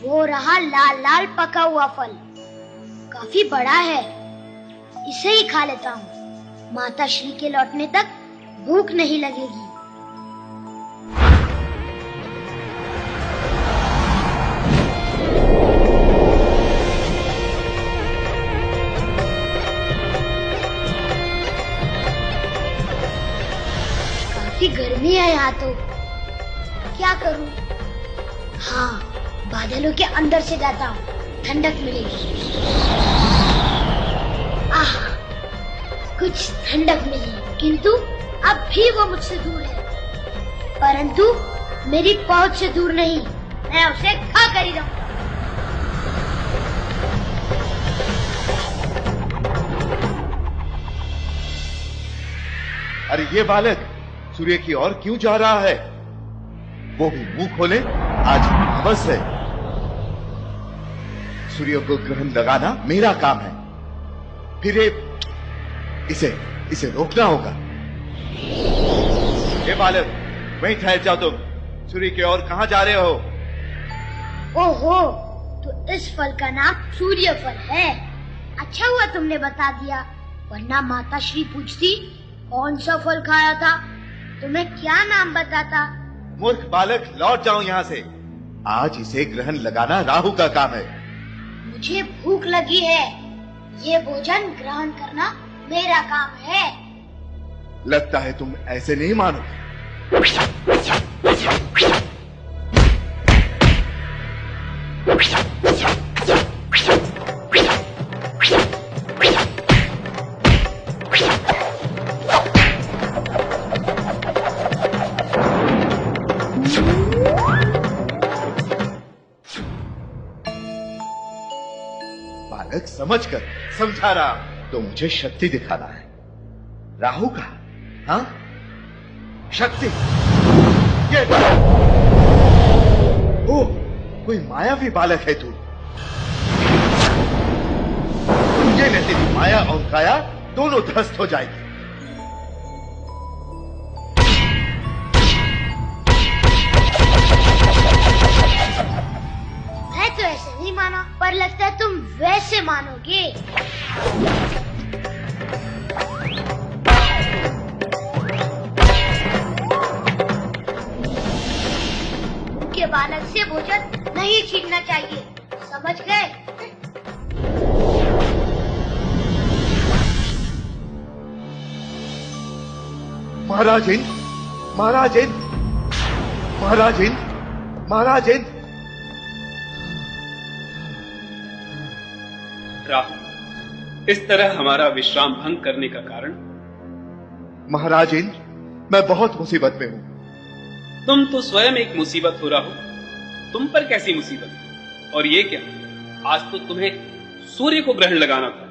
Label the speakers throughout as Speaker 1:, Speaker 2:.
Speaker 1: वो रहा लाल लाल पका हुआ फल, काफी बड़ा है, इसे ही खा लेता हूँ। माता श्री के लौटने तक भूख नहीं लगेगी। काफी गर्मी है यहाँ तो, क्या करूँ? हाँ, बादलों के अंदर से जाता हूँ, ठंडक मिलेगी। आह, कुछ ठंडक मिली, किंतु अब भी वो मुझसे दूर है। परंतु मेरी पहुंच से दूर नहीं, मैं उसे खा कर ही रहूंगा।
Speaker 2: अरे ये बालक सूर्य की ओर क्यों जा रहा है? वो भी मुंह खोले, आज अमावस है। सूर्य को ग्रहण लगाना मेरा काम है, फिर इसे रोकना होगा। ये बालक, वहीं ठहर जाओ तुम। सूर्य की ओर कहां जा रहे हो?
Speaker 1: ओहो, तो इस फल का नाम सूर्य फल है। अच्छा हुआ तुमने बता दिया, वरना माता श्री पूछती कौन सा फल खाया था, तुम्हें क्या नाम बताता।
Speaker 2: मूर्ख बालक, लौट जाओ यहाँ से। आज इसे ग्रहण लगाना राहु का काम है।
Speaker 1: मुझे भूख लगी है, ये भोजन ग्रहण करना मेरा काम है।
Speaker 2: लगता है तुम ऐसे नहीं मानोगे। बालक, समझकर समझा रहा तो मुझे शक्ति दिखाना है। राहु का, हाँ, शक्ति। ये ओ, कोई मायावी बालक है तू। ये न तेरी माया और काया दोनों ध्वस्त हो जाएगी।
Speaker 1: मैं तो ऐसे नहीं माना, पर लगता है तुम वैसे मानोगे। के बालक से भोजन नहीं छीनना चाहिए, समझ गए?
Speaker 2: महाराज इंद्र, महाराज इंद्र, महाराज इंद्र, महाराज इंद्र।
Speaker 3: राहु, इस तरह हमारा विश्राम भंग करने का कारण?
Speaker 2: महाराज इंद्र, मैं बहुत मुसीबत में हूं।
Speaker 3: तुम तो स्वयं एक मुसीबत हो राहु। तुम पर कैसी मुसीबत? और ये क्या, आज तो तुम्हें सूर्य को ग्रहण लगाना था।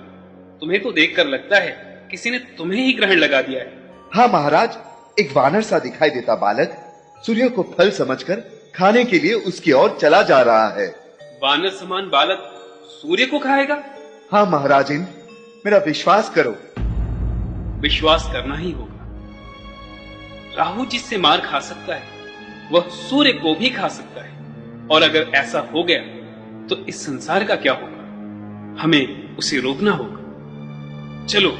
Speaker 3: तुम्हें तो देखकर लगता है किसी ने तुम्हें ही ग्रहण लगा दिया है।
Speaker 2: हाँ महाराज, एक वानर सा दिखाई देता बालक सूर्य को फल समझकर खाने के लिए उसकी ओर चला जा रहा है।
Speaker 3: वानर समान बालक सूर्य को खाएगा?
Speaker 2: हाँ महाराज इंद्र, मेरा विश्वास करो।
Speaker 3: विश्वास करना ही होगा। राहु जिससे मार खा सकता है, वह सूर्य को भी खा सकता है। और अगर ऐसा हो गया तो इस संसार का क्या होगा? हमें उसे रोकना होगा। चलो।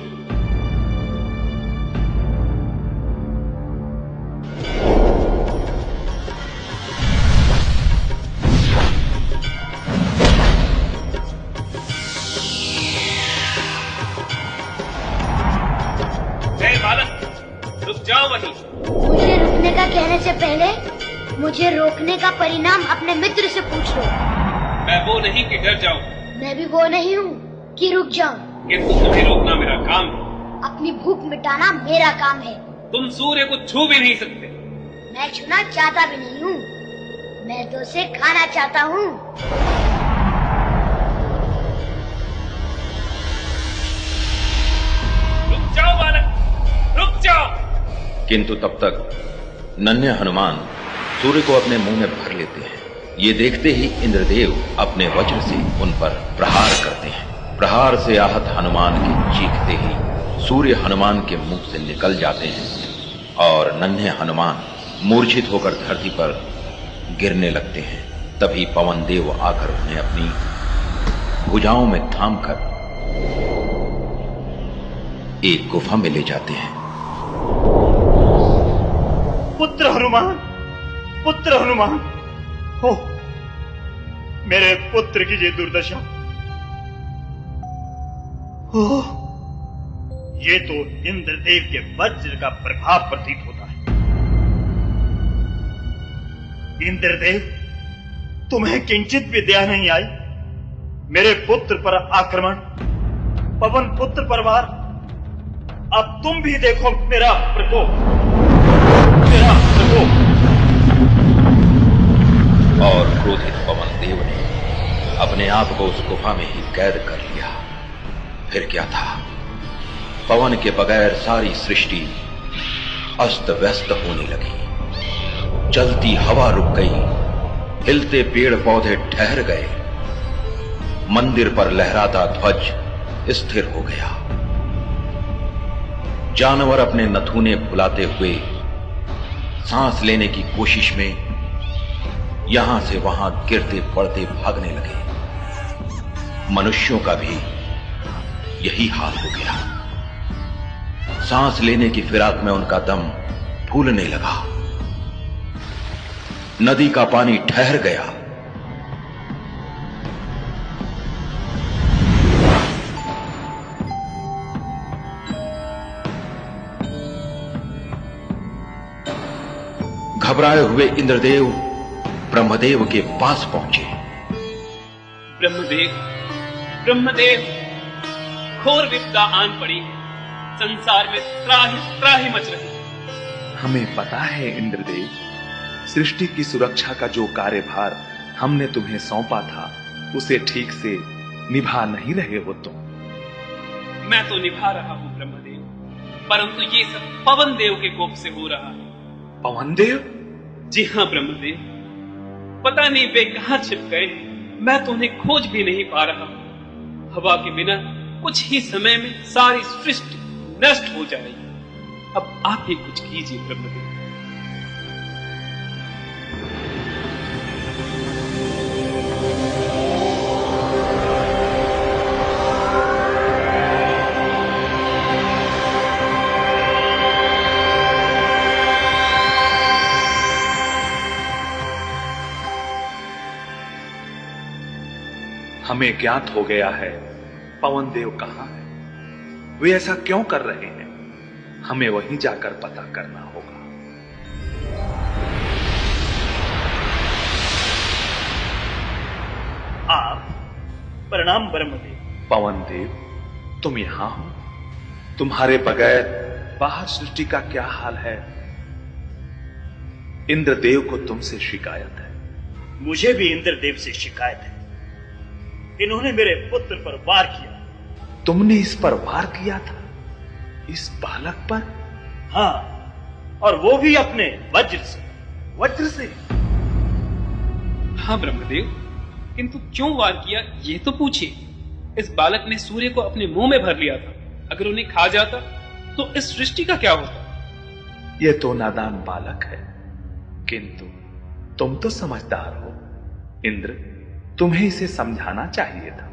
Speaker 3: बालक, रुक जाओ वहीं।
Speaker 1: मुझे रुकने का कहने से पहले मुझे रोकने का परिणाम अपने मित्र से पूछ लो।
Speaker 3: मैं वो नहीं कि डर जाऊं।
Speaker 1: मैं भी वो नहीं हूँ कि रुक जाऊं।
Speaker 3: किंतु तुम्हें रोकना मेरा काम है।
Speaker 1: अपनी भूख मिटाना मेरा काम है।
Speaker 3: तुम सूर्य को छू भी नहीं सकते।
Speaker 1: मैं छूना चाहता भी नहीं हूँ, मैं तो उसे खाना चाहता हूँ।
Speaker 3: रुक जाओ बालक, रुक जाओ।
Speaker 4: किंतु तब तक नन्हे हनुमान सूर्य को अपने मुंह में भर लेते हैं। ये देखते ही इंद्रदेव अपने वज्र से उन पर प्रहार करते हैं। प्रहार से आहत हनुमान के चीखते ही सूर्य हनुमान के मुंह से निकल जाते हैं और नन्हे हनुमान मूर्छित होकर धरती पर गिरने लगते हैं। तभी पवन देव आकर उन्हें अपनी भुजाओं में थामकर एक गुफा में ले जाते हैं।
Speaker 5: पुत्र हनुमान हो, मेरे पुत्र की ये दुर्दशा। हो, ये तो इंद्रदेव के वज्र का प्रभाव प्रतीत होता है। इंद्रदेव, तुम्हें किंचित भी दया नहीं आई? मेरे पुत्र पर आक्रमण, पवन पुत्र पर वार। अब तुम भी देखो मेरा प्रकोप।
Speaker 4: और क्रोधित पवन देव ने अपने आप को उस गुफा में ही कैद कर लिया। फिर क्या था, पवन के बगैर सारी सृष्टि अस्त व्यस्त होने लगी। चलती हवा रुक गई, हिलते पेड़ पौधे ठहर गए, मंदिर पर लहराता ध्वज स्थिर हो गया। जानवर अपने नथुने फुलाते हुए सांस लेने की कोशिश में यहां से वहां गिरते पड़ते भागने लगे। मनुष्यों का भी यही हाल हो गया। सांस लेने की फिराक में उनका दम फूलने लगा। नदी का पानी ठहर गया। घबराए हुए इंद्रदेव ब्रह्मदेव के पास पहुंचे।
Speaker 3: ब्रह्मदेव, घोर विपदा आन पड़ी है। संसार में त्राही मच रही है।
Speaker 6: हमें पता है इंद्रदेव, सृष्टि की सुरक्षा का जो कार्यभार हमने तुम्हें सौंपा था, उसे ठीक से निभा नहीं रहे हो तुम।
Speaker 3: मैं तो निभा रहा हूं ब्रह्मदेव, परंतु ये सब पवन देव के कोप से हो रहा है।
Speaker 6: पवन देव?
Speaker 3: जी हां ब्रह्मदेव, पता नहीं वे कहां छिप गए। मैं तो उन्हें खोज भी नहीं पा रहा। हवा के बिना कुछ ही समय में सारी सृष्टि नष्ट हो जाएगी। अब आप ही कुछ कीजिए ब्रह्मदेव।
Speaker 6: हमें ज्ञात हो गया है पवन देव कहां है। वे ऐसा क्यों कर रहे हैं, हमें वहीं जाकर पता करना होगा।
Speaker 5: आप प्रणाम ब्रह्मदेव।
Speaker 6: पवन देव, तुम यहां हो? तुम्हारे बगैर बाहर सृष्टि का क्या हाल है? इंद्रदेव को तुमसे शिकायत है।
Speaker 5: मुझे भी इंद्रदेव से शिकायत है। इन्होंने मेरे पुत्र पर वार किया।
Speaker 6: तुमने इस पर वार किया था? इस बालक पर?
Speaker 5: हाँ, और वो भी अपने वज्र से।
Speaker 6: वज्र से?
Speaker 3: हाँ ब्रह्मदेव, किंतु क्यों वार किया ये तो पूछिए। इस बालक ने सूर्य को अपने मुंह में भर लिया था। अगर उन्हें खा जाता तो इस सृष्टि का क्या होता।
Speaker 6: यह तो नादान बालक है, किंतु तुम तो समझदार हो। इंद्र, तुम्हें इसे समझाना चाहिए था।